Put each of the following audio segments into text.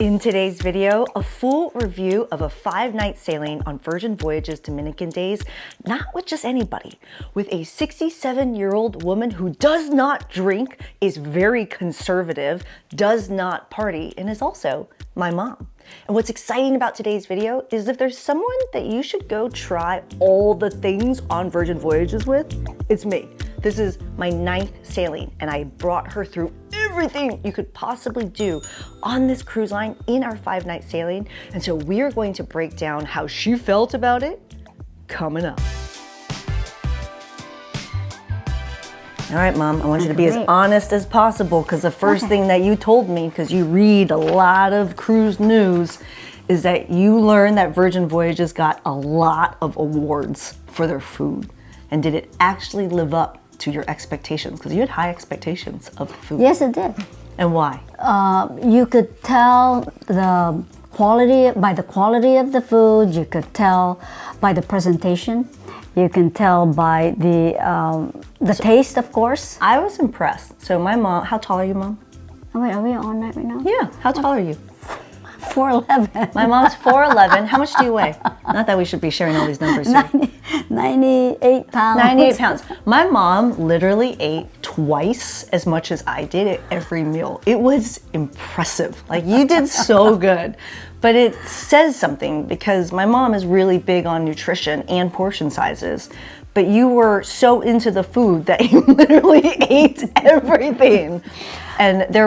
In today's video, a full review of a 5-night sailing on Virgin Voyages Dominican days, not with just anybody, with a 67-year-old woman who does not drink, is very conservative, does not party, and is also my mom. And what's exciting about today's video is if there's someone that you should go try all the things on Virgin Voyages with, it's me. This is my 9th sailing, and I brought her through everything you could possibly do on this cruise line in our 5-night sailing. And so we are going to break down how she felt about it coming up. All right, Mom, I want you to be as honest as possible, because the first thing that you told me, because you read a lot of cruise news, is that you learned that Virgin Voyages got a lot of awards for their food. And did it actually live up to your expectations? Because you had high expectations of the food. Yes, it did. And why? You could tell the quality by the quality of the food. You could tell by the presentation. You can tell by the taste, of course. I was impressed. So my mom, how tall are you, Mom? Oh wait, are we on that right now? Yeah, how tall are you? 4'11". My mom's 4'11". How much do you weigh? Not that we should be sharing all these numbers here. 98 pounds. 98 pounds. My mom literally ate twice as much as I did at every meal. It was impressive. Like, you did so good. But it says something, because my mom is really big on nutrition and portion sizes. But you were so into the food that you literally ate everything. And there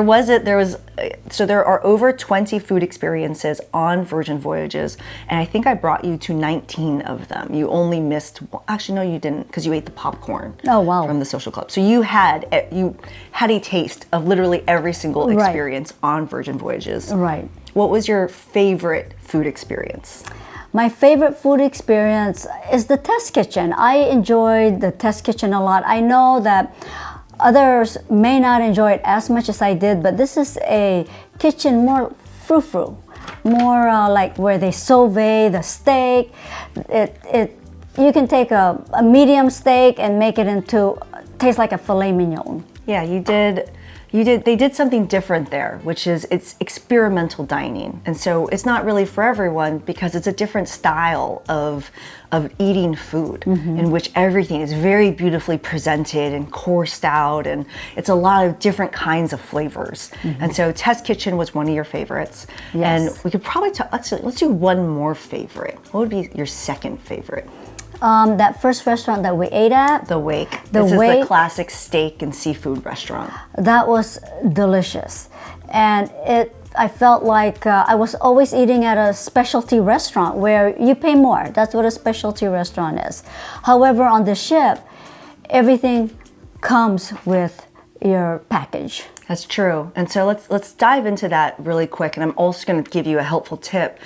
are over 20 food experiences on Virgin Voyages, and I think I brought you to 19 of them. You only missed, actually no you didn't, because you ate the popcorn. Oh, wow. From the social club. So you had a taste of literally every single experience on Virgin Voyages. Right. What was your favorite food experience? My favorite food experience is the test kitchen. I enjoyed the test kitchen a lot. I know that others may not enjoy it as much as I did, but this is a kitchen more frou-frou, more like where they sauvé the steak. You can take a medium steak and make it into taste like a filet mignon. Yeah, they did something different there, which is it's experimental dining. And so it's not really for everyone, because it's a different style of eating food, in which everything is very beautifully presented and coursed out, and it's a lot of different kinds of flavors. And so Test Kitchen was one of your favorites. Yes. And we could probably let's do one more favorite. What would be your second favorite? That first restaurant that we ate at, The Wake. This is the classic steak and seafood restaurant. that was delicious. And I felt like I was always eating at a specialty restaurant where you pay more. That's what a specialty restaurant is. However, on the ship, everything comes with your package. That's true. And so let's dive into that really quick. And I'm also going to give you a helpful tip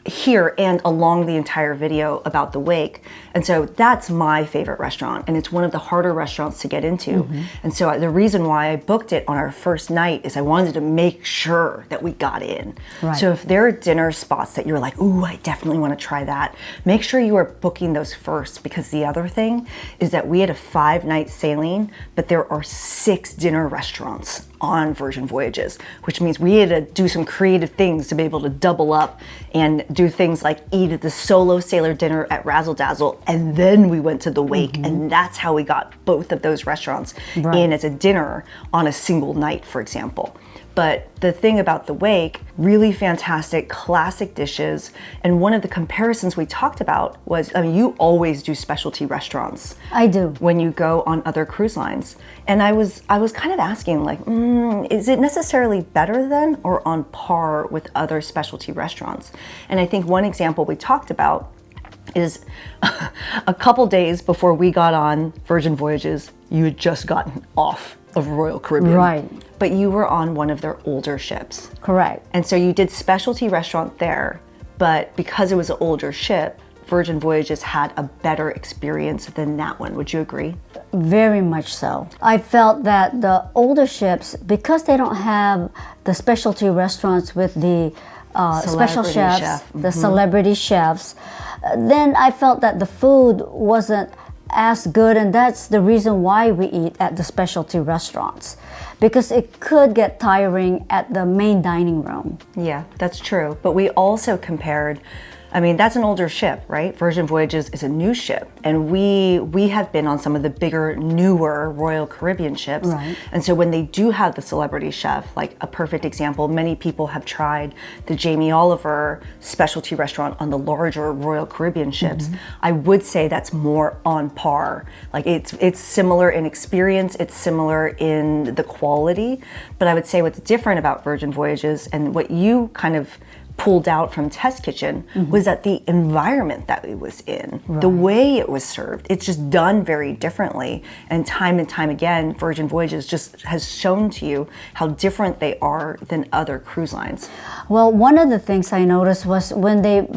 here and along the entire video about the Wake. And so that's my favorite restaurant, and it's one of the harder restaurants to get into. And so the reason why I booked it on our first night is I wanted to make sure that we got in. Right. So if there are dinner spots that you're like, ooh, I definitely want to try that, make sure you are booking those first, because the other thing is that we had a 5-night sailing, but there are 6 dinner restaurants on Virgin Voyages, which means we had to do some creative things to be able to double up and do things like eat at the solo sailor dinner at Razzle Dazzle, and then we went to the Wake, and that's how we got both of those restaurants in as a dinner on a single night, for example. But the thing about the Wake, really fantastic classic dishes. And one of the comparisons we talked about was, I mean, you always do specialty restaurants. I do. When you go on other cruise lines. And I was kind of asking, like, is it necessarily better than or on par with other specialty restaurants? And I think one example we talked about is a couple days before we got on Virgin Voyages, you had just gotten off of Royal Caribbean. Right. But you were on one of their older ships. Correct. And so you did specialty restaurant there, but because it was an older ship, Virgin Voyages had a better experience than that one. Would you agree? Very much so. I felt that the older ships, because they don't have the specialty restaurants with the special chefs, the celebrity chefs, then I felt that the food wasn't as good, and that's the reason why we eat at the specialty restaurants, because it could get tiring at the main dining room. Yeah, that's true. But we also compared, I mean, that's an older ship, right? Virgin Voyages is a new ship, and we have been on some of the bigger, newer Royal Caribbean ships. Right. And so when they do have the celebrity chef, like a perfect example, many people have tried the Jamie Oliver specialty restaurant on the larger Royal Caribbean ships. I would say that's more on par. Like it's similar in experience, it's similar in the quality, but I would say what's different about Virgin Voyages and what you kind of pulled out from Test Kitchen was that the environment that it was in, the way it was served, it's just done very differently. And time again, Virgin Voyages just has shown to you how different they are than other cruise lines. Well, one of the things I noticed was when they,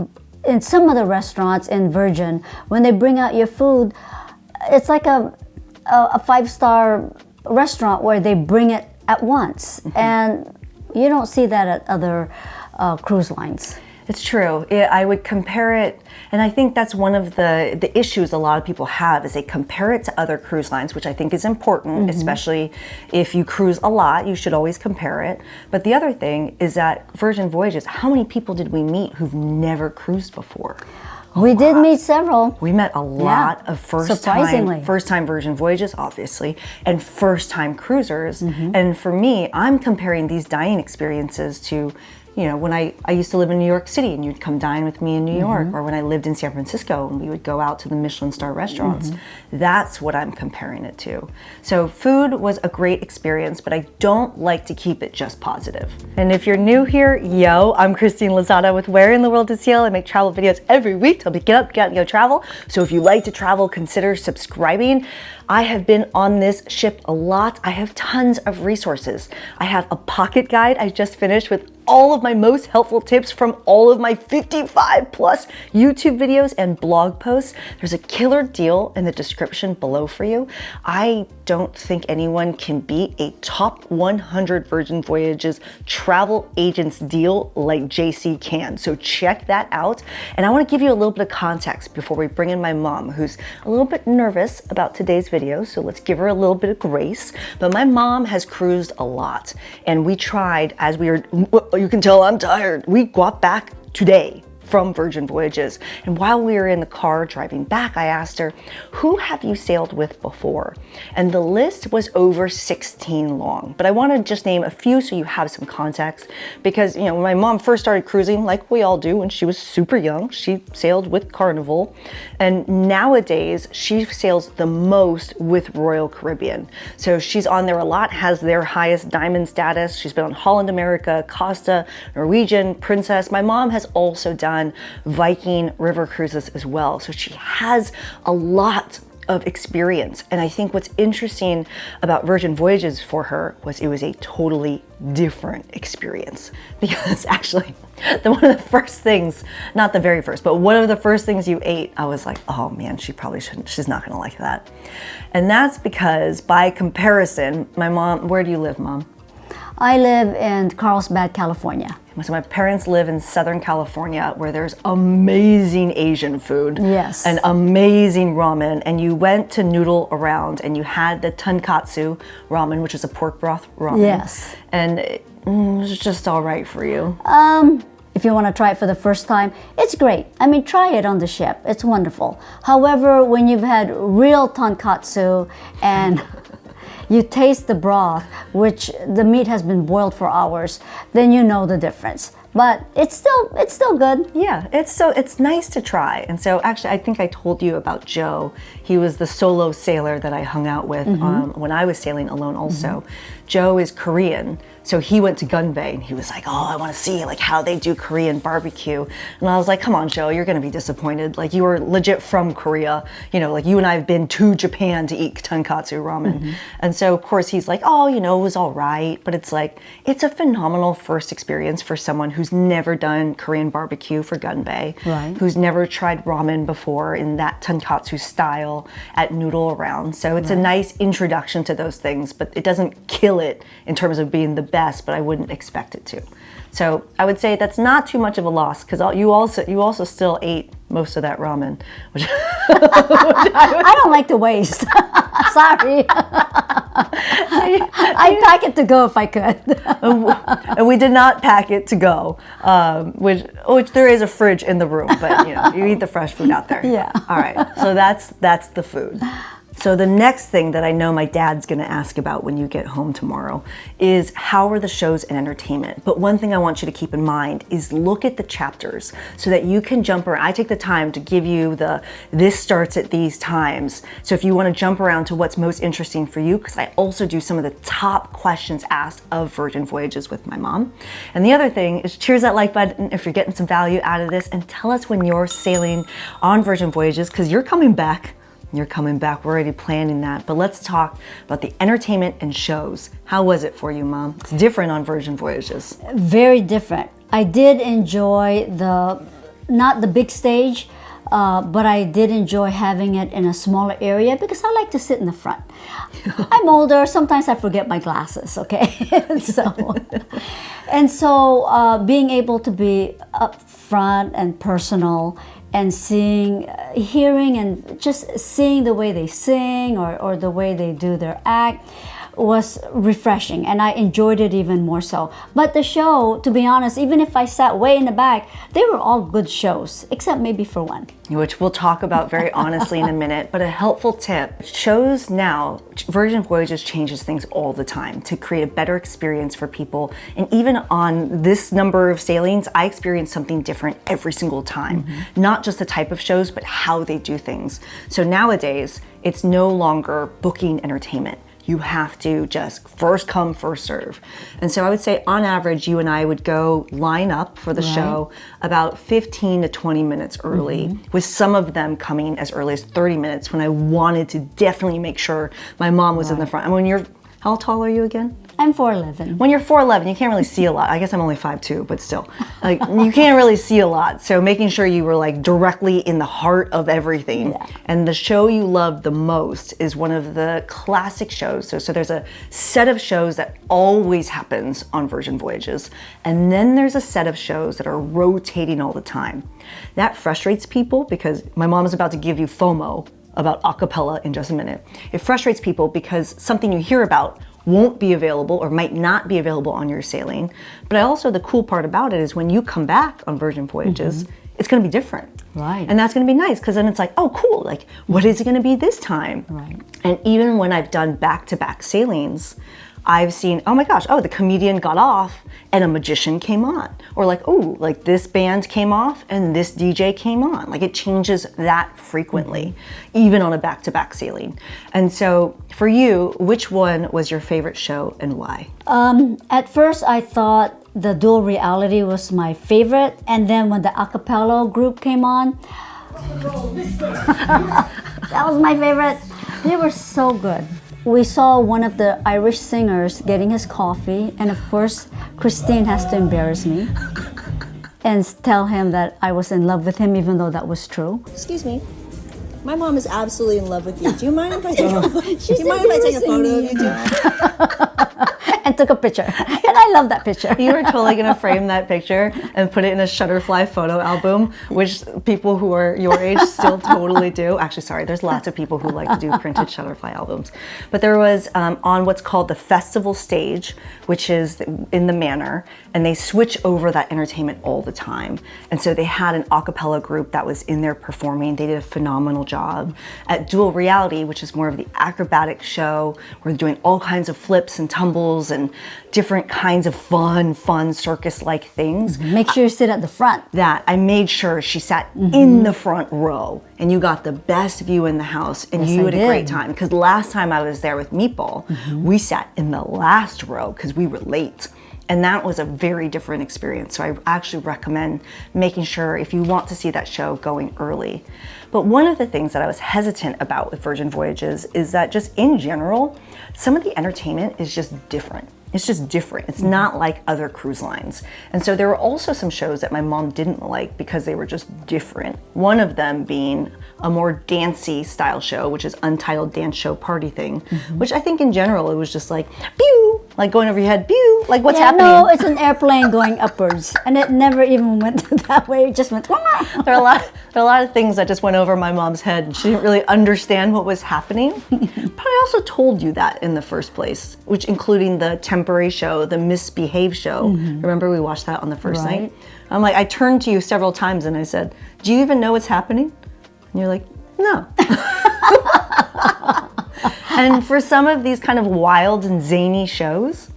in some of the restaurants in Virgin, when they bring out your food, it's like a 5-star restaurant where they bring it at once. And you don't see that at other cruise lines. It's true. I would compare it, and I think that's one of the issues a lot of people have is they compare it to other cruise lines, which I think is important, especially if you cruise a lot, you should always compare it. But the other thing is that Virgin Voyages, how many people did we meet who've never cruised before? We did meet several. We met a lot of first time Virgin Voyages, obviously, and first time cruisers. And for me, I'm comparing these dining experiences to, you know, when I used to live in New York City and you'd come dine with me in New York, or when I lived in San Francisco and we would go out to the Michelin star restaurants. That's what I'm comparing it to. So food was a great experience, but I don't like to keep it just positive. And if you're new here, yo, I'm Christine Lozada with Where in the World is Ciel. I make travel videos every week to help you get up, get out, and go travel. So if you like to travel, consider subscribing. I have been on this ship a lot. I have tons of resources. I have a pocket guide I just finished with all of my most helpful tips from all of my 55 plus YouTube videos and blog posts. There's a killer deal in the description below for you. I don't think anyone can beat a top 100 Virgin Voyages travel agents deal like JC can. So check that out. And I want to give you a little bit of context before we bring in my mom, who's a little bit nervous about today's video. So let's give her a little bit of grace. But my mom has cruised a lot, and we tried, as we were, you can tell I'm tired, we got back today from Virgin Voyages. And while we were in the car driving back, I asked her, who have you sailed with before? And the list was over 16 long, but I want to just name a few so you have some context, because, you know, when my mom first started cruising, like we all do, when she was super young, she sailed with Carnival, and nowadays she sails the most with Royal Caribbean. So she's on there a lot, has their highest diamond status. She's been on Holland America, Costa, Norwegian, Princess. My mom has also done Viking river cruises as well. So she has a lot of experience. And I think what's interesting about Virgin Voyages for her was it was a totally different experience. Because actually, one of the first things, not the very first, but one of the first things you ate, I was like, oh man, she probably shouldn't, she's not gonna like that. And that's because by comparison, my mom, where do you live, Mom? I live in Carlsbad, California. So my parents live in Southern California, where there's amazing Asian food. Yes. And amazing ramen. And you went to noodle around and you had the tonkatsu ramen, which is a pork broth ramen. Yes. And it was just all right for you. If you want to try it for the first time, it's great. I mean, try it on the ship. It's wonderful. However, when you've had real tonkatsu and you taste the broth, which the meat has been boiled for hours, then you know the difference. But it's still good. Yeah, it's nice to try. And so actually, I think I told you about Joe. He was the solo sailor that I hung out with when I was sailing alone also. Joe is Korean, so he went to Gunbae and he was like, oh, I want to see like how they do Korean barbecue. And I was like, come on, Joe, you're going to be disappointed. Like, you are legit from Korea. You know, like you and I have been to Japan to eat tonkatsu ramen. And so of course he's like, oh, you know, it was all right. But it's like, it's a phenomenal first experience for someone who's never done Korean barbecue for Gunbae, right, who's never tried ramen before in that tonkatsu style at Noodle Around. So it's a nice introduction to those things, but it doesn't kill it in terms of being the best, but I wouldn't expect it to. So I would say that's not too much of a loss, because you also still ate most of that ramen, which I don't like to waste. Sorry. I'd pack it to go if I could. and we did not pack it to go, which there is a fridge in the room, but you eat the fresh food out there. Yeah. All right. So that's the food. So the next thing that I know my dad's going to ask about when you get home tomorrow is how are the shows and entertainment. But one thing I want you to keep in mind is look at the chapters so that you can jump around. I take the time to give you this starts at these times. So if you want to jump around to what's most interesting for you, because I also do some of the top questions asked of Virgin Voyages with my mom. And the other thing is cheers that like button if you're getting some value out of this, and tell us when you're sailing on Virgin Voyages, because you're coming back. You're coming back. We're already planning that. But let's talk about the entertainment and shows. How was it for you, Mom? It's different on Virgin Voyages. Very different. I did enjoy not the big stage, but I did enjoy having it in a smaller area because I like to sit in the front. I'm older. Sometimes I forget my glasses, okay? So being able to be up front and personal and hearing and just seeing the way they sing or the way they do their act was refreshing, and I enjoyed it even more so. But the show, to be honest, even if I sat way in the back, they were all good shows, except maybe for one. Which we'll talk about very honestly in a minute, but a helpful tip. Shows now, Virgin Voyages changes things all the time to create a better experience for people. And even on this number of sailings, I experience something different every single time. Not just the type of shows, but how they do things. So nowadays, it's no longer booking entertainment. You have to just first come, first serve. And so I would say on average, you and I would go line up for the show about 15 to 20 minutes early, with some of them coming as early as 30 minutes when I wanted to definitely make sure my mom was in the front. And how tall are you again? I'm 4'11". When you're 4'11", you can't really see a lot. I guess I'm only 5'2", but still, you can't really see a lot. So making sure you were directly in the heart of everything. Yeah. And the show you love the most is one of the classic shows. So there's a set of shows that always happens on Virgin Voyages, and then there's a set of shows that are rotating all the time. That frustrates people because my mom is about to give you FOMO about acapella in just a minute. It frustrates people because something you hear about won't be available or might not be available on your sailing. But also the cool part about it is when you come back on Virgin Voyages, it's going to be different. Right. And that's going to be nice because then it's like, oh, cool. What is it going to be this time? Right. And even when I've done back-to-back sailings, I've seen, oh my gosh, the comedian got off and a magician came on. Or this band came off and this DJ came on. It changes that frequently, even on a back-to-back sailing. And so for you, which one was your favorite show and why? At first I thought the dual reality was my favorite. And then when the acapella group came on, that was my favorite. They were so good. We saw one of the Irish singers getting his coffee, and of course, Christine has to embarrass me and tell him that I was in love with him, even though that was true. Excuse me. My mom is absolutely in love with you. Do you mind if I take a photo of you two? And took a picture. And I love that picture. You were totally going to frame that picture and put it in a Shutterfly photo album, which people who are your age still totally do. Actually, sorry, there's lots of people who like to do printed Shutterfly albums. But there was on what's called the festival stage, which is in the Manor, and they switch over that entertainment all the time. And so they had an a cappella group that was in there performing. They did a phenomenal job. At Dual Reality, which is more of the acrobatic show, we're doing all kinds of flips and tumbles and different kinds of fun circus-like things. Make sure you sit at the front. I made sure she sat in the front row, and you got the best view in the house, and you had a great time. Because last time I was there with Meatball, we sat in the last row because we were late. And that was a very different experience. So I actually recommend making sure, if you want to see that show, going early. But one of the things that I was hesitant about with Virgin Voyages is that just in general, some of the entertainment is just different. It's just different. It's not like other cruise lines. And so there were also some shows that my mom didn't like because they were just different. One of them being a more dancey style show, which is Untitled Dance Show Party Thing, which I think in general, it was just like, pew, Like going over your head, pew, like what's Yeah, happening? no, it's an airplane going upwards, and it never even went that way. It just went. There are a lot of things that just went over my mom's head, and she didn't really understand what was happening. But I also told you that in the first place, which including the temporary show, the misbehave show. Remember we watched that on the first Right. night? I'm like, I turned to you several times and I said, do you even know what's happening? And you're like, no. And for some of these kind of wild and zany shows,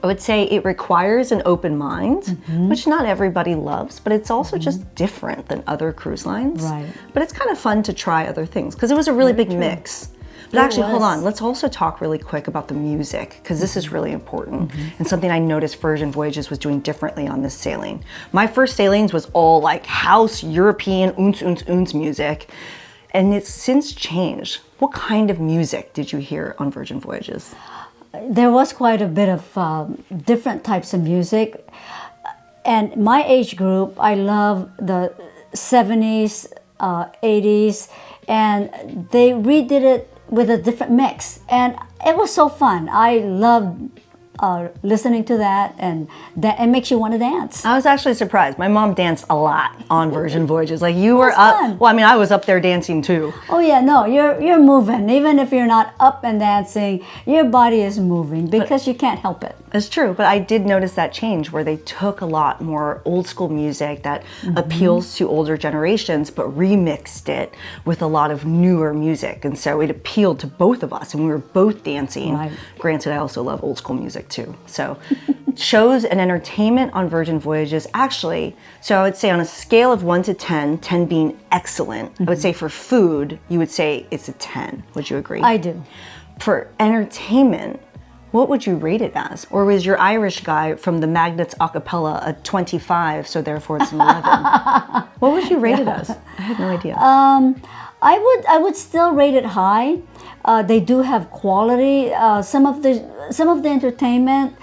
I would say it requires an open mind, which not everybody loves, but it's also just different than other cruise lines. Right. But it's kind of fun to try other things because it was a really big mix. But actually, hold on, let's also talk really quick about the music because this is really important and something I noticed Virgin Voyages was doing differently on this sailing. My first sailings was all like house, European, music, and it's since changed. What kind of music did you hear on Virgin Voyages? There was quite a bit of different types of music, and my age group, I love the 70s, 80s, and they redid it with a different mix, and it was so fun. I loved listening to that, and that it makes you want to dance. I was actually surprised. My mom danced a lot on Virgin Voyages. Like you were was up. fun. Well, I mean, I was up there dancing too. Oh yeah, no, you're moving. Even if you're not up and dancing, your body is moving because you can't help it. It's true, but I did notice that change where they took a lot more old school music that appeals to older generations, but remixed it with a lot of newer music. And so it appealed to both of us, and we were both dancing. Right. Granted, I also love old school music too. So shows and entertainment on Virgin Voyages, actually, so I would say on a scale of 1 to 10, 10 being excellent, I would say for food, you would say it's a 10. Would you agree? I do. For entertainment, what would you rate it as? Or was your Irish guy from the Magnets Acapella a 25, so therefore it's an 11? What would you rate it as? I had no idea. I would still rate it high. They do have quality. Some of the entertainment,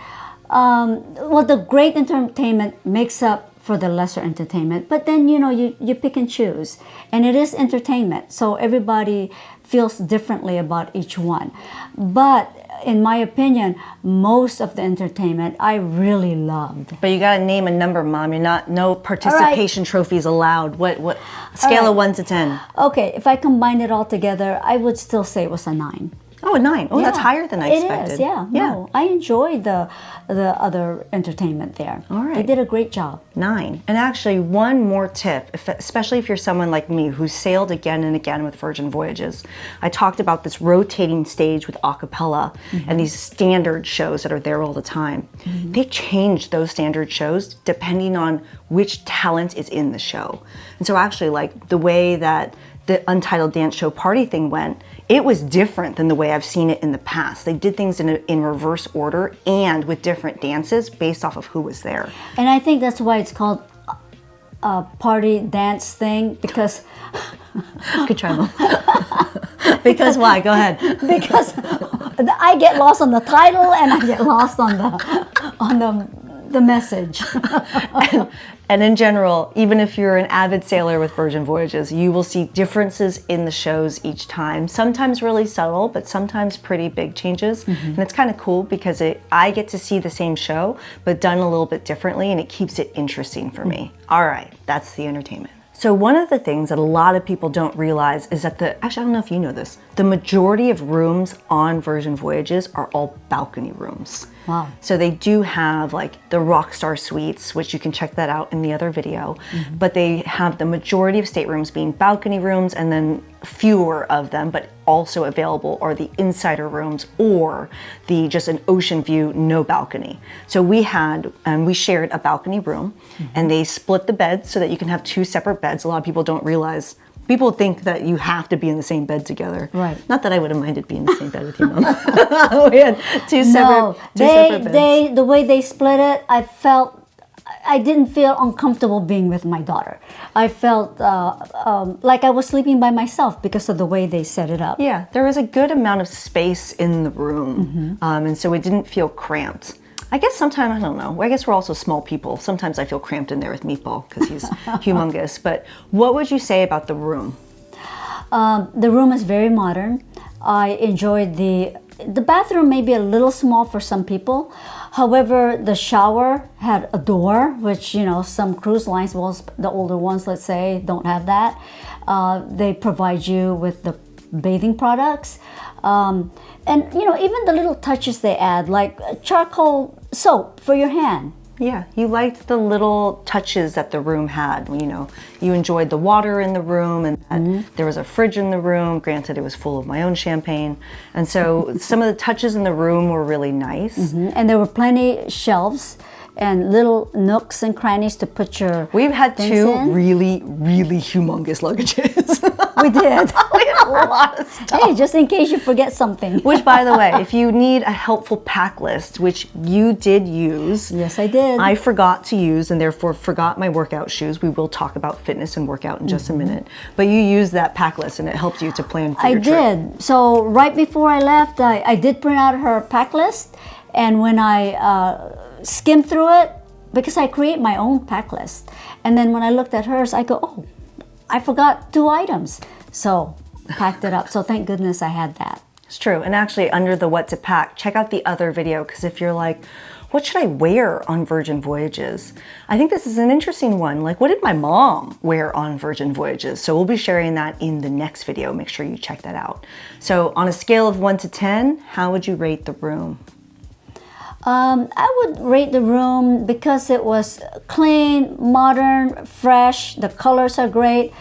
well, the great entertainment makes up for the lesser entertainment. But then you pick and choose, and it is entertainment. So everybody feels differently about each one. But in my opinion, most of the entertainment I really loved. But you gotta name a number, Mom. No participation trophies allowed. What scale of 1 to 10? Okay, if I combine it all together, I would still say it was a 9. Oh, a 9. Oh, that's higher than I expected. It is, yeah. No, I enjoyed the other entertainment there. All right. They did a great job. 9. And actually, one more tip, especially if you're someone like me who sailed again and again with Virgin Voyages. I talked about this rotating stage with a cappella and these standard shows that are there all the time. They changed those standard shows depending on which talent is in the show. And so actually, like the way that the Untitled Dance Show party thing went, it was different than the way I've seen it in the past. They did things in reverse order and with different dances based off of who was there. And I think that's why it's called a party dance thing, because Good try, Mom. Because why? Go ahead. because I get lost on the title and I get lost on the message. And in general, even if you're an avid sailor with Virgin Voyages, you will see differences in the shows each time. Sometimes really subtle, but sometimes pretty big changes. And it's kind of cool because I get to see the same show, but done a little bit differently, and it keeps it interesting for me. All right, that's the entertainment. So one of the things that a lot of people don't realize is that actually, I don't know if you know this, the majority of rooms on Virgin Voyages are all balcony rooms. Wow. So they do have like the Rockstar Suites, which you can check that out in the other video, but they have the majority of staterooms being balcony rooms, and then fewer of them, but also available are the insider rooms or the just an ocean view, no balcony. So we shared a balcony room, and they split the beds so that you can have 2 separate beds. A lot of people don't realize. People think that you have to be in the same bed together. Right. Not that I would have minded being in the same bed with you, Mom. We had two separate beds. The way they split it, I didn't feel uncomfortable being with my daughter. I felt like I was sleeping by myself because of the way they set it up. Yeah, there was a good amount of space in the room, and so it didn't feel cramped. I guess sometimes, I don't know, I guess we're also small people. Sometimes I feel cramped in there with Meatball because he's humongous. But what would you say about the room? The room is very modern. I enjoyed the the bathroom may be a little small for some people. However, the shower had a door, which, you know, some cruise lines, well, the older ones, let's say, don't have that. They provide you with the bathing products. And, you know, even the little touches they add, like charcoal soap for your hand. Yeah, you liked the little touches that the room had. You know, you enjoyed the water in the room, and there was a fridge in the room. Granted, it was full of my own champagne. And so some of the touches in the room were really nice. And there were plenty shelves and little nooks and crannies to put your We've had things two in. really, really humongous luggages. We did. We had a lot of stuff. Hey, just in case you forget something. Which, by the way, if you need a helpful pack list, which you did use. Yes, I did. I forgot to use and therefore forgot my workout shoes. We will talk about fitness and workout in just a minute. But you used that pack list and it helped you to plan for your trip. I did. So right before I left, I did print out her pack list. And when I skimmed through it, because I create my own pack list. And then when I looked at hers, I go, oh, I forgot 2 items. So packed it up. So thank goodness I had that. It's true. And actually, under the what to pack, check out the other video, because if you're like, what should I wear on Virgin Voyages? I think this is an interesting one. Like, what did my mom wear on Virgin Voyages? So we'll be sharing that in the next video. Make sure you check that out. So on a scale of 1 to 10, how would you rate the room? I would rate the room because it was clean, modern, fresh. The colors are great.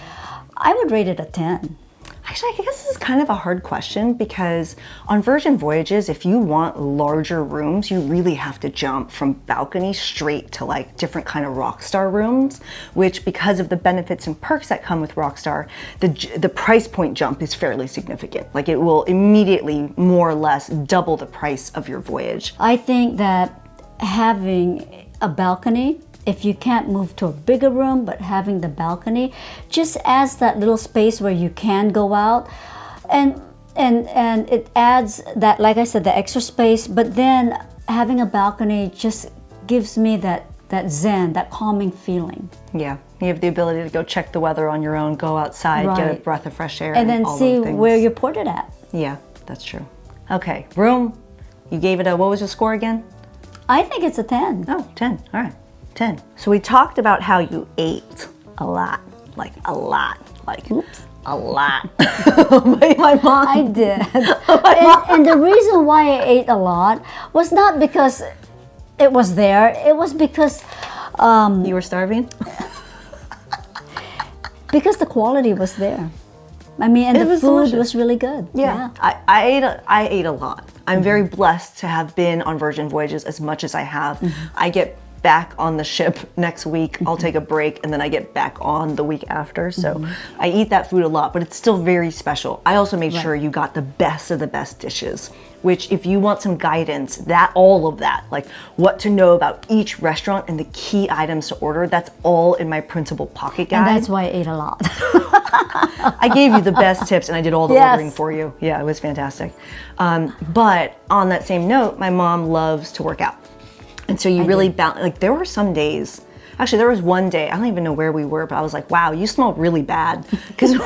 I would rate it a 10. Actually, I guess this is kind of a hard question because on Virgin Voyages, if you want larger rooms, you really have to jump from balcony straight to like different kind of Rockstar rooms, which because of the benefits and perks that come with Rockstar, the price point jump is fairly significant. Like it will immediately more or less double the price of your voyage. I think that having a balcony, if you can't move to a bigger room, but having the balcony just adds that little space where you can go out, and it adds that, like I said, the extra space. But then having a balcony just gives me that zen, that calming feeling. Yeah, you have the ability to go check the weather on your own, go outside, get a breath of fresh air, and then all see those things. where you're ported at. Yeah, that's true. Okay, room. You gave it a, what was your score again? I think it's a 10. Oh, 10. All right. 10. So we talked about how you ate a lot, like a lot. My mom. I did. And the reason why I ate a lot was not because it was there. It was because you were starving? because the quality was there. I mean, and the food was really good. Yeah. I ate a lot. I'm very blessed to have been on Virgin Voyages as much as I have. I get back on the ship next week. I'll take a break and then I get back on the week after. So I eat that food a lot, but it's still very special. I also made sure you got the best of the best dishes, which if you want some guidance, all of that, like what to know about each restaurant and the key items to order, that's all in my printable pocket guide. And that's why I ate a lot. I gave you the best tips and I did all the ordering for you. Yeah, it was fantastic. But on that same note, my mom loves to work out. And so you really balance, like there were some days, actually there was one day, I don't even know where we were, but I was like, wow, you smell really bad. Because you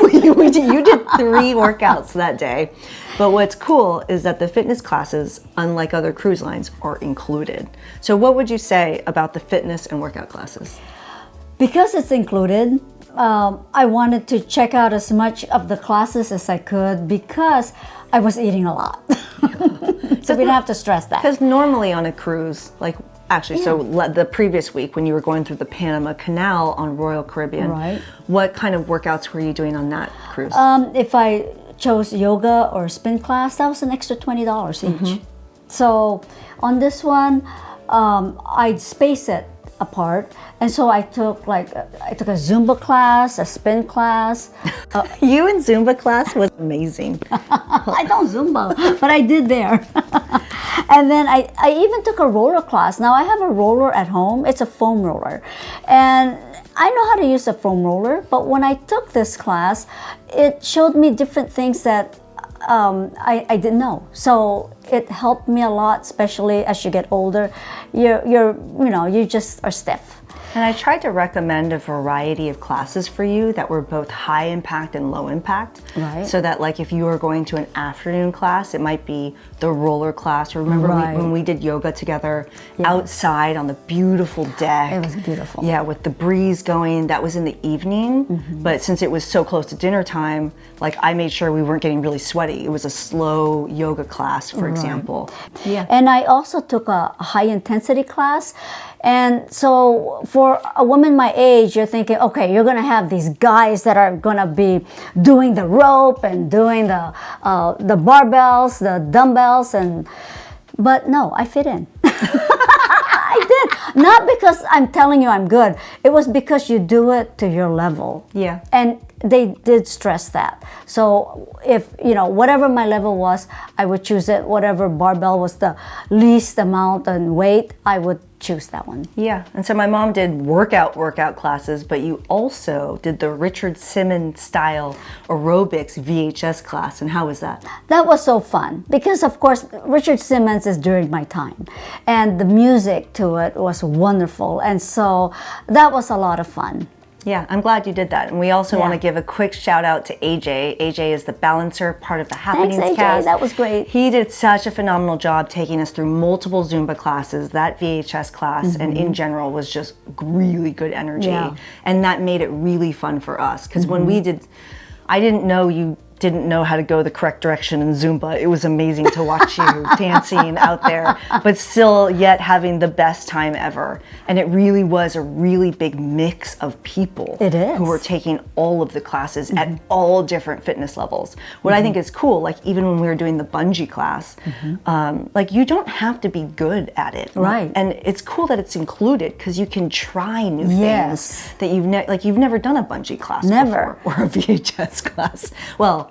did 3 workouts that day. But what's cool is that the fitness classes, unlike other cruise lines, are included. So what would you say about the fitness and workout classes? Because it's included, I wanted to check out as much of the classes as I could because I was eating a lot. So we don't have to stress that. Because normally on a cruise, like actually, so the previous week when you were going through the Panama Canal on Royal Caribbean, what kind of workouts were you doing on that cruise? If I chose yoga or spin class, that was an extra $20 each. So on this one, I'd space it apart, and so I took a Zumba class, a spin class. You in Zumba class was amazing. I don't Zumba, but I did there. And then I even took a roller class. Now I have a roller at home. It's a foam roller, and I know how to use a foam roller, but when I took this class, it showed me different things that I didn't know. So it helped me a lot, especially as you get older. You just are stiff. And I tried to recommend a variety of classes for you that were both high impact and low impact. Right. So that like if you were going to an afternoon class, it might be the roller class. Or remember when we did yoga together outside on the beautiful deck. It was beautiful. Yeah, with the breeze going. That was in the evening. But since it was so close to dinner time, like I made sure we weren't getting really sweaty. It was a slow yoga class, for example. Yeah. And I also took a high intensity class. And so for a woman my age, you're thinking, okay, you're going to have these guys that are going to be doing the rope and doing the barbells, the dumbbells, but no, I fit in. I did. Not because I'm telling you I'm good. It was because you do it to your level. Yeah. And they did stress that. So if, whatever my level was, I would choose it. Whatever barbell was the least amount and weight, I would choose that one. Yeah, and so my mom did workout classes, but you also did the Richard Simmons style aerobics VHS class, and how was that? That was so fun because, of course, Richard Simmons is during my time, and the music to it was wonderful, and so that was a lot of fun. Yeah, I'm glad you did that. And we also want to give a quick shout out to AJ. AJ is the balancer, part of the Happenings Thanks, AJ. cast. That was great. He did such a phenomenal job taking us through multiple Zumba classes. That VHS class and in general was just really good energy. Yeah. And that made it really fun for us. Because when we did, I didn't know you didn't know how to go the correct direction in Zumba. It was amazing to watch you dancing out there, but still yet having the best time ever. And it really was a really big mix of people who were taking all of the classes at all different fitness levels. What I think is cool, like even when we were doing the bungee class, like you don't have to be good at it. Right. And it's cool that it's included because you can try new things that you've never done a bungee class before, or a VHS class. Well,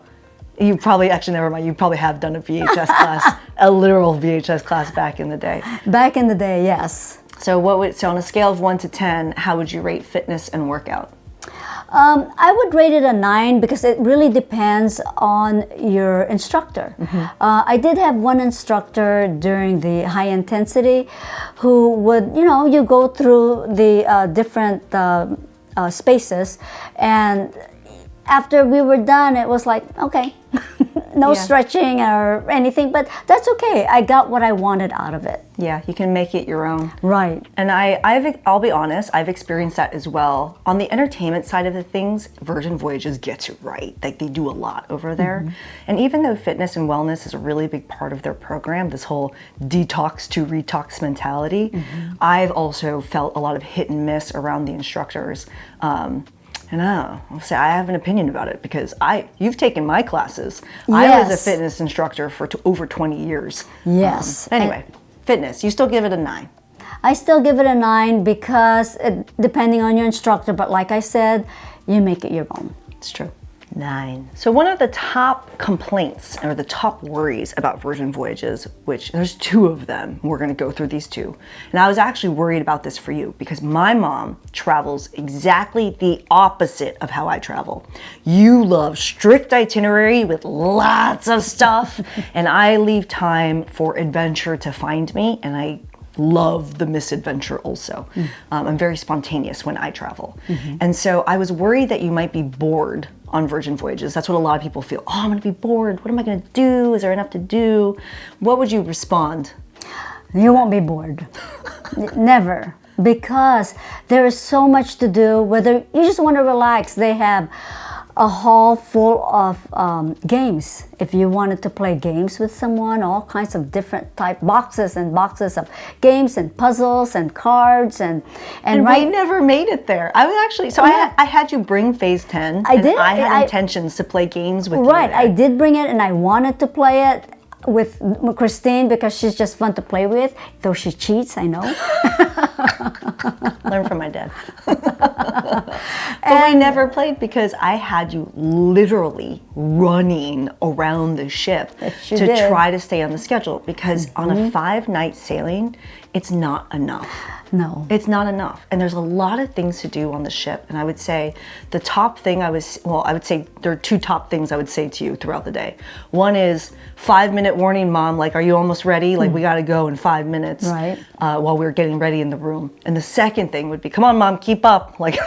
you probably, actually, never mind, you probably have done a VHS class, a literal VHS class back in the day. Back in the day, yes. So on a scale of 1 to 10, how would you rate fitness and workout? I would rate it a 9 because it really depends on your instructor. I did have one instructor during the high intensity who would, you go through the different spaces, and after we were done, it was like, okay, no stretching or anything, but that's okay. I got what I wanted out of it. Yeah, you can make it your own. Right. And I'll be honest, I've experienced that as well. On the entertainment side of the things, Virgin Voyages gets it right. Like they do a lot over there. And even though fitness and wellness is a really big part of their program, this whole detox to retox mentality, I've also felt a lot of hit and miss around the instructors. And I'll say I have an opinion about it because you've taken my classes. I was a fitness instructor for over 20 years. Yes. Anyway, fitness, you still give it a 9. I still give it a 9 because depending on your instructor, but like I said, you make it your own. It's true. 9. So one of the top complaints or the top worries about Virgin Voyages, which there's 2 of them, we're going to go through these 2. And I was actually worried about this for you because my mom travels exactly the opposite of how I travel. You love strict itinerary with lots of stuff, and I leave time for adventure to find me, and I love the misadventure also. I'm very spontaneous when I travel. And so I was worried that you might be bored on Virgin Voyages. That's what a lot of people feel. Oh, I'm gonna be bored. What am I gonna do? Is there enough to do? What would you respond? You won't be bored. Never. Because there is so much to do. Whether you just want to relax, they have a hall full of games. If you wanted to play games with someone, all kinds of different type boxes and boxes of games and puzzles and cards and we never made it there. I was actually I had you bring Phase 10. I did. I had intentions to play games with you. Right, I did bring it, and I wanted to play it with Christine because she's just fun to play with, though she cheats, I know. Learn from my dad. But we never played because I had you literally running around the ship try to stay on the schedule because on a 5-night sailing, it's not enough. No. It's not enough. And there's a lot of things to do on the ship. And I would say the top thing I would say there are two top things I would say to you throughout the day. One is 5-minute warning, Mom, like, are you almost ready? Like, we got to go in 5 minutes. Right. While we're getting ready in the room. And the second thing would be, come on, Mom, keep up. Like,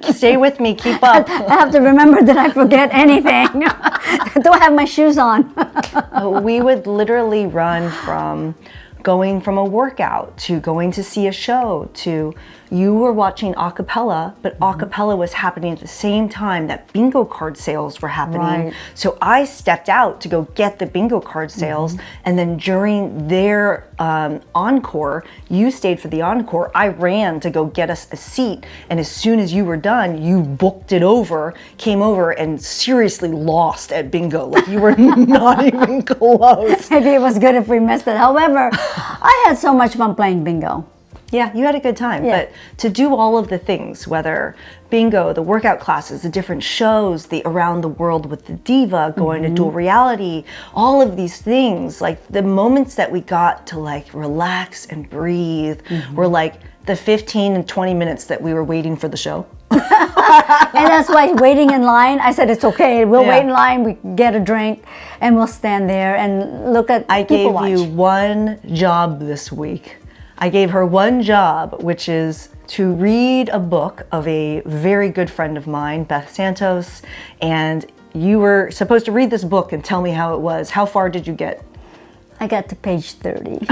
stay with me, keep up. I have to remember that I forget anything. Do I have my shoes on? We would literally run from going from a workout to going to see a show to you were watching a cappella, but a cappella was happening at the same time that bingo card sales were happening. Right. So I stepped out to go get the bingo card sales, and then during their encore, you stayed for the encore. I ran to go get us a seat, and as soon as you were done, you booked it over, came over, and seriously lost at bingo. Like, you were not even close. Maybe it was good if we missed it. However, I had so much fun playing bingo. Yeah, you had a good time. Yeah. But to do all of the things, whether bingo, the workout classes, the different shows, the around the world with the diva, going to dual reality, all of these things, like the moments that we got to like relax and breathe were like the 15 and 20 minutes that we were waiting for the show. And that's why waiting in line, I said, it's okay. We'll wait in line, we get a drink, and we'll stand there and look at I people gave watch. you one job this week. I gave her one job, which is to read a book of a very good friend of mine, Beth Santos, and you were supposed to read this book and tell me how it was. How far did you get? I got to page 30.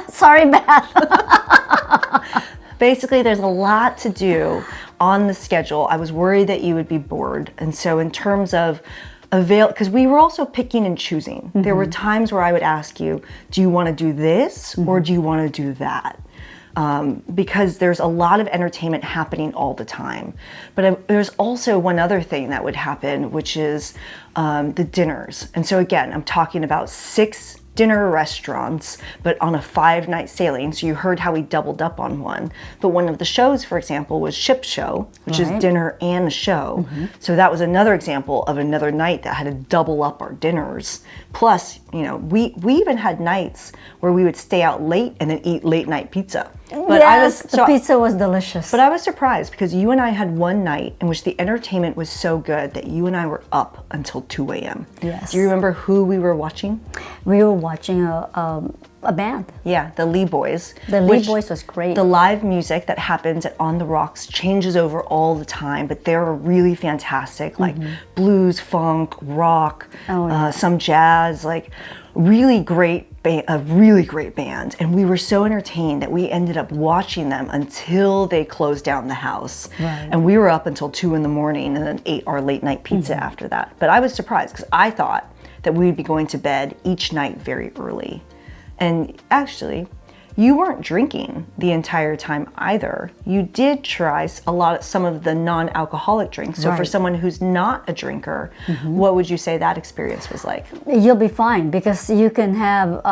Sorry, Beth. Basically, there's a lot to do on the schedule. I was worried that you would be bored. And so in terms of because we were also picking and choosing. There were times where I would ask you, do you want to do this or do you want to do that? Because there's a lot of entertainment happening all the time. But there's also one other thing that would happen, which is the dinners. And so again, I'm talking about 6 dinner restaurants, but on a 5-night sailing. So you heard how we doubled up on one. But one of the shows, for example, was Ship Show, which is dinner and a show. So that was another example of another night that had to double up our dinners. Plus, you know, we even had nights where we would stay out late and then eat late night pizza. But Yes, the pizza was delicious. But I was surprised because you and I had one night in which the entertainment was so good that you and I were up until 2 a.m. Yes. Do you remember who we were watching? We were watching a band. Yeah, the Lee Boys. The Lee which Boys was great. The live music that happens at On the Rocks changes over all the time, but they're really fantastic, like blues, funk, rock, some jazz, like really great. A really great band, and we were so entertained that we ended up watching them until they closed down the house. Right. And we were up until 2 in the morning and then ate our late night pizza after that. But I was surprised because I thought that we'd be going to bed each night very early. And actually, you weren't drinking the entire time either. You did try some of the non-alcoholic drinks. So for someone who's not a drinker, what would you say that experience was like? You'll be fine because you can have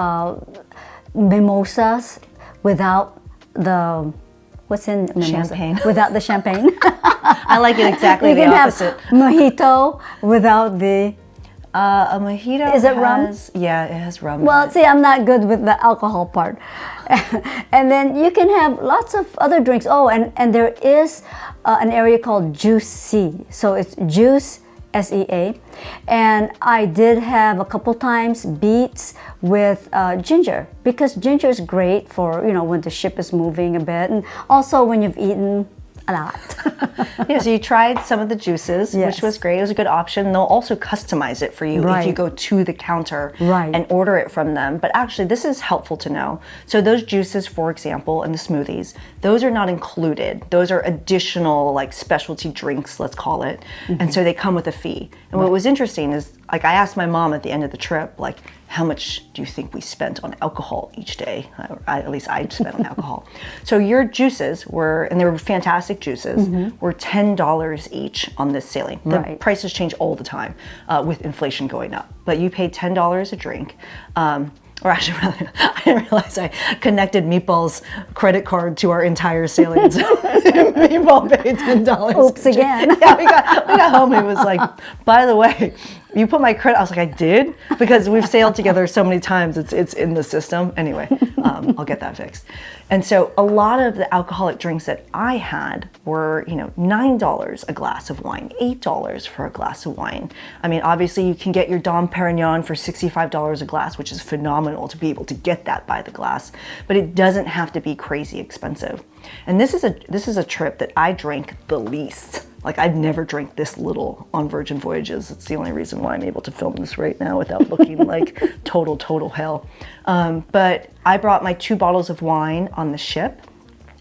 mimosas without the what's in mimosa? Champagne. Without the champagne. I like it exactly You the can opposite. have mojito without the. A mojito Is it rum? Yeah, it has rum. Well, see, I'm not good with the alcohol part. And then you can have lots of other drinks. Oh, and there is an area called Juice C. So it's Juice, SEA. And I did have a couple times beets with ginger because ginger is great for, you know, when the ship is moving a bit. And also when you've eaten a lot. Yeah, so you tried some of the juices, Yes. which was great. It was a good option. They'll also customize it for you if you go to the counter and order it from them. But actually, this is helpful to know. So those juices, for example, and the smoothies, those are not included. Those are additional, like, specialty drinks, let's call it. And so they come with a fee. And what was interesting is, like, I asked my mom at the end of the trip, like, how much do you think we spent on alcohol each day? At least I spent on alcohol. So your juices were, and they were fantastic juices, were $10 each on this sailing. The prices change all the time with inflation going up. But you paid $10 a drink. Or actually, I didn't realize I connected Meatball's credit card to our entire sailing. So Meatball paid $10. Oops again. Yeah, we got home and it was like, by the way, You put my credit. I was like, I did, because we've sailed together so many times. It's in the system. Anyway, I'll get that fixed. And so a lot of the alcoholic drinks that I had were, $9 a glass of wine, $8 for a glass of wine. I mean, obviously you can get your Dom Perignon for $65 a glass, which is phenomenal to be able to get that by the glass, but it doesn't have to be crazy expensive. And this is a trip that I drank the least. Like, I've never drank this little on Virgin Voyages. It's the only reason why I'm able to film this right now without looking like total hell. But I brought my 2 bottles of wine on the ship.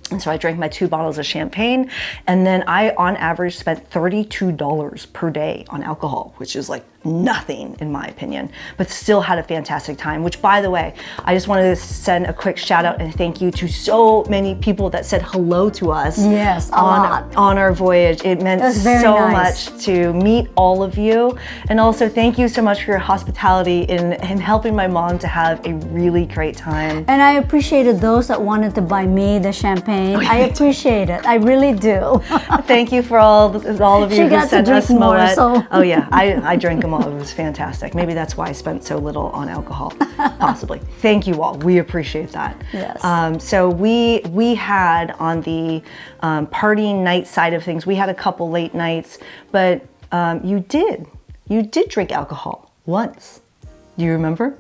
And so I drank my 2 bottles of champagne, and then I, on average, spent $32 per day on alcohol, which is like nothing in my opinion, but still had a fantastic time, which, by the way, I just wanted to send a quick shout out and thank you to so many people that said hello to us. Yes, on our voyage. It meant so much to meet all of you. And also thank you so much for your hospitality in helping my mom to have a really great time. And I appreciated those that wanted to buy me the champagne. I appreciate it. I really do. Thank you for all of you who sent us Moet. So. Oh yeah, I drank them all. It was fantastic. Maybe that's why I spent so little on alcohol, possibly. Thank you all. We appreciate that. Yes. So we had on the partying night side of things, we had a couple late nights, but you did drink alcohol once. Do you remember?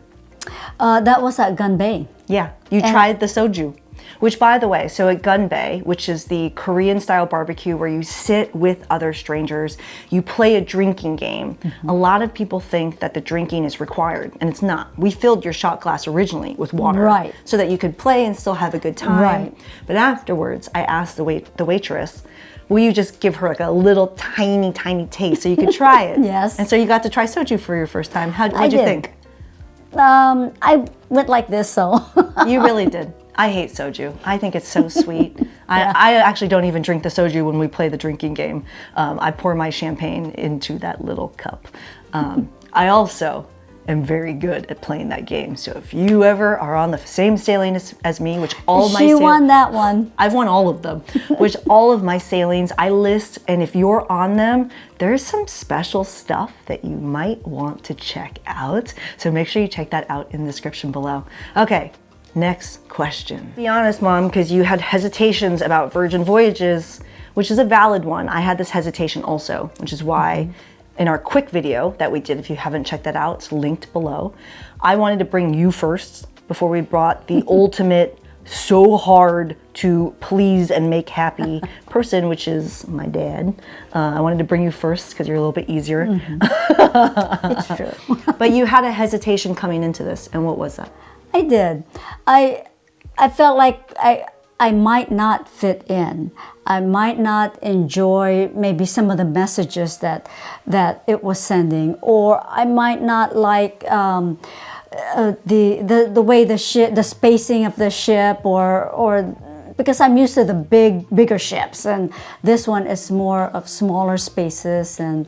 That was at Gunbae. Yeah, you tried the soju. Which, by the way, so at Gunbae, which is the Korean style barbecue where you sit with other strangers, you play a drinking game. A lot of people think that the drinking is required, and it's not. We filled your shot glass originally with water, right, so that you could play and still have a good time. Right. But afterwards, I asked the waitress, will you just give her like a little tiny taste so you could try it? Yes. And so you got to try soju for your first time. What did you think? I went like this, so. You really did. I hate soju. I think it's so sweet. I actually don't even drink the soju when we play the drinking game. I pour my champagne into that little cup. I also am very good at playing that game. So if you ever are on the same sailing as me, which all my She won that one. I've won all of them, which all of my sailings I list, and if you're on them, there's some special stuff that you might want to check out. So make sure you check that out in the description below. Okay. Next question. Be honest, Mom, because you had hesitations about Virgin Voyages, which is a valid one. I had this hesitation also, which is why in our quick video that we did, if you haven't checked that out, it's linked below. I wanted to bring you first before we brought the ultimate, so hard to please and make happy person, which is my dad. I wanted to bring you first because you're a little bit easier. It's true. But you had a hesitation coming into this, and what was that? I did. I felt like I might not fit in. I might not enjoy maybe some of the messages that it was sending, or I might not like the way the spacing of the ship, or because I'm used to the bigger ships, and this one is more of smaller spaces and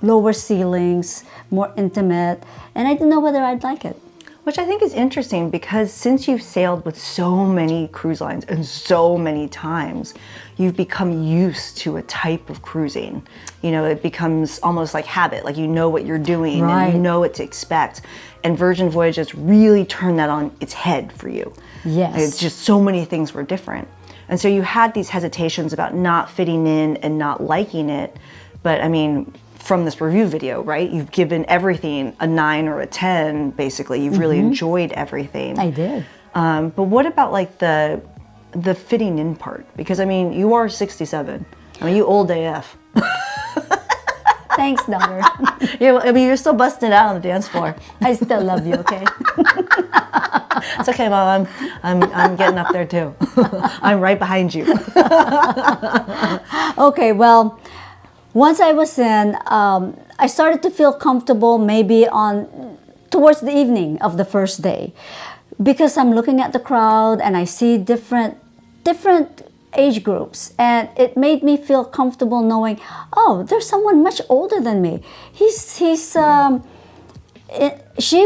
lower ceilings, more intimate, and I didn't know whether I'd like it. Which I think is interesting because since you've sailed with so many cruise lines and so many times, you've become used to a type of cruising. You know, it becomes almost like habit, like you know what you're doing and you know what to expect. And Virgin Voyages really turned that on its head for you. Yes. It's just so many things were different. And so you had these hesitations about not fitting in and not liking it. But I mean, from this review video, right? You've given everything a 9 or a 10, basically. You've really enjoyed everything. I did. But what about like the fitting in part? Because I mean, you are 67. I mean, you old AF. Thanks, daughter. I mean, you're still busting it out on the dance floor. I still love you, okay? It's okay, Mom. I'm getting up there too. I'm right behind you. Okay, well, once I was in, I started to feel comfortable maybe towards the evening of the first day, because I'm looking at the crowd and I see different age groups, and it made me feel comfortable knowing, oh, there's someone much older than me. She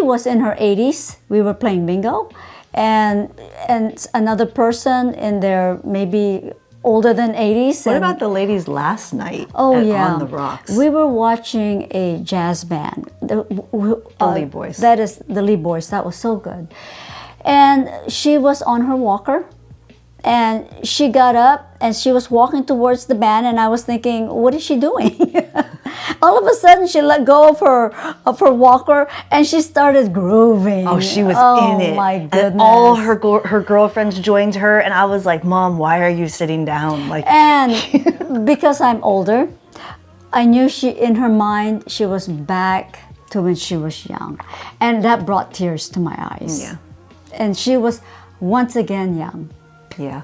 was in her 80s. We were playing bingo, and another person in their maybe older than 80s. What about the ladies last night yeah. on the rocks? We were watching a jazz band. The Lee Boys. That is the Lee Boys. That was so good. And she was on her walker. And she got up and she was walking towards the band, and I was thinking, what is she doing? All of a sudden, she let go of her walker and she started grooving. Oh, she was in it. Oh my goodness! And all her girlfriends joined her, and I was like, "Mom, why are you sitting down?" Like, and because I'm older, I knew in her mind she was back to when she was young, and that brought tears to my eyes. Yeah. And she was once again young. Yeah,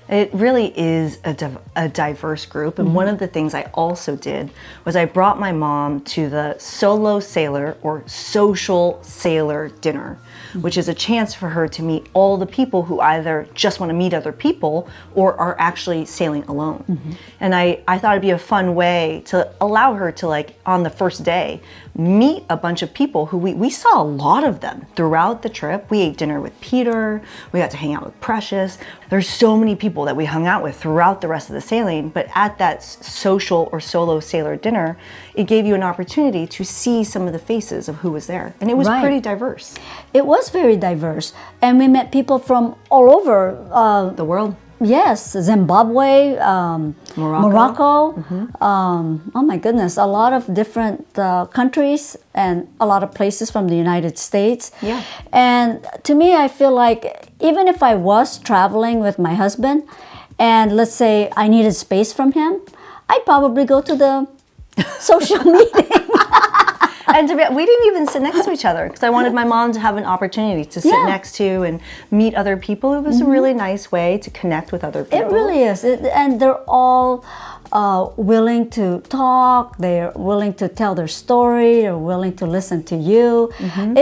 it really is a diverse group. And one of the things I also did was I brought my mom to the solo sailor or social sailor dinner, which is a chance for her to meet all the people who either just want to meet other people or are actually sailing alone. And I thought it'd be a fun way to allow her to, like, on the first day, meet a bunch of people who we saw a lot of them throughout the trip. We ate dinner with Peter, we got to hang out with Precious. There's so many people that we hung out with throughout the rest of the sailing, but at that social or solo sailor dinner, it gave you an opportunity to see some of the faces of who was there. And it was Right. pretty diverse. It was very diverse, and we met people from all over The world. Yes, Zimbabwe, Morocco. Oh my goodness, a lot of different countries and a lot of places from the United States. Yeah. And to me, I feel like even if I was traveling with my husband and let's say I needed space from him, I'd probably go to the social meeting. And we didn't even sit next to each other because I wanted my mom to have an opportunity to sit Yeah. next to and meet other people. It was a really nice way to connect with other people. It really is. And they're all willing to talk. They're willing to tell their story. They're willing to listen to you.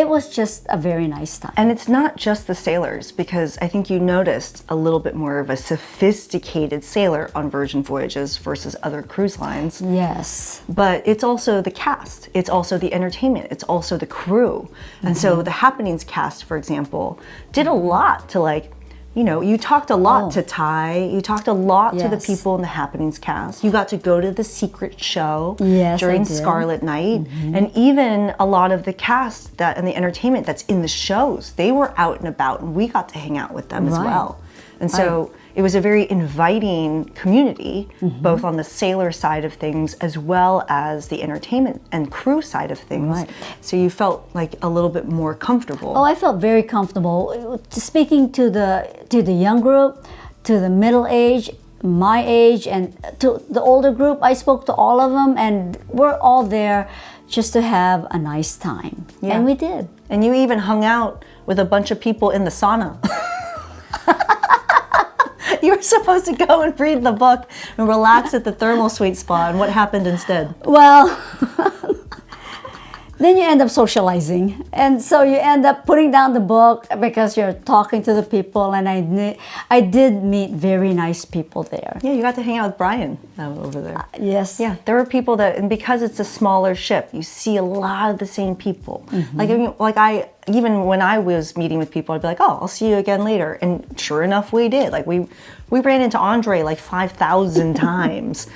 It was just a very nice time. And it's not just the sailors, because I think you noticed a little bit more of a sophisticated sailor on Virgin Voyages versus other cruise lines. Yes. But it's also the cast, it's also the entertainment, it's also the crew. And so the Happenings cast, for example, did a lot to, like, you know, you talked a lot to Ty, you talked a lot to the Yes. people in the Happenings cast. You got to go to the secret show Yes, during I did. Scarlet Night. And even a lot of the cast that and the entertainment that's in the shows, they were out and about, and we got to hang out with them as Right. well. And so it was a very inviting community, both on the sailor side of things as well as the entertainment and crew side of things. Right. So you felt like a little bit more comfortable. Oh, I felt very comfortable speaking to the young group, to the middle age, my age, and to the older group. I spoke to all of them, and we're all there just to have a nice time. Yeah. And we did. And you even hung out with a bunch of people in the sauna. You were supposed to go and read the book and relax at the thermal suite spa, and what happened instead? Well, then you end up socializing, and so you end up putting down the book because you're talking to the people. And I did meet very nice people there. Yeah, you got to hang out with Brian over there. Yes. Yeah, there were people that, and because it's a smaller ship, you see a lot of the same people. Like, I mean, even when I was meeting with people, I'd be like, "Oh, I'll see you again later," and sure enough, we did. Like, we ran into Andre like 5,000 times,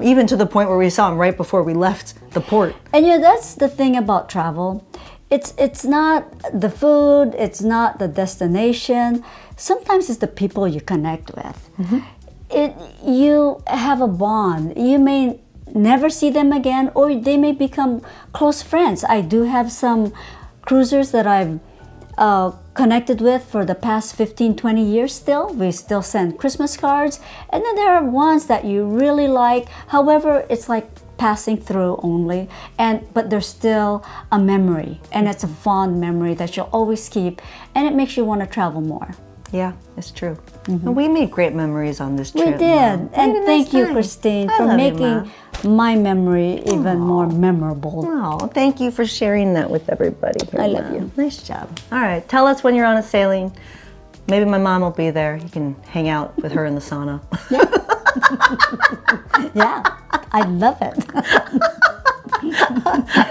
even to the point where we saw him right before we left the port. And that's the thing about travel. It's not the food, it's not the destination. Sometimes it's the people you connect with. You have a bond. You may never see them again, or they may become close friends. I do have some cruisers that I've connected with for the past 15, 20 years still. We still send Christmas cards. And then there are ones that you really like. However, it's like passing through only, but there's still a memory, and it's a fond memory that you'll always keep, and it makes you want to travel more. Yeah, it's true. And we made great memories on this trip. We did. Mom. And We had a thank nice you, time. Christine, I for love you, making Mom. my memory even more memorable. Oh, thank you for sharing that with everybody here, I love Mom. you. Nice job. All right, tell us when you're on a sailing. Maybe my mom will be there. You can hang out with her in the sauna. Yeah, I love it.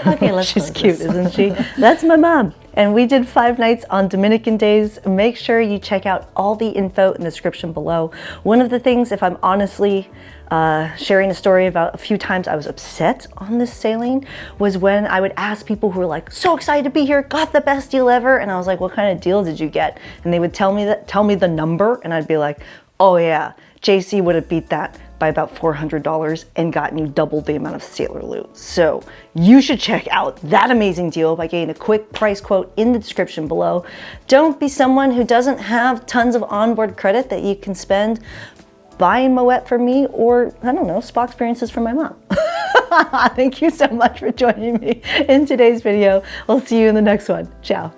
Okay, let's She's cute, isn't she? That's my mom. And we did 5 nights on Dominican days. Make sure you check out all the info in the description below. One of the things, if I'm honestly sharing a story about a few times I was upset on this sailing, was when I would ask people who were like, so excited to be here, got the best deal ever. And I was like, what kind of deal did you get? And they would tell me the number, and I'd be like, oh yeah, JC would have beat that by about $400 and gotten you double the amount of sailor loot. So you should check out that amazing deal by getting a quick price quote in the description below. Don't be someone who doesn't have tons of onboard credit that you can spend buying Moet for me, or I don't know, spa experiences for my mom. Thank you so much for joining me in today's video. We'll see you in the next one. Ciao.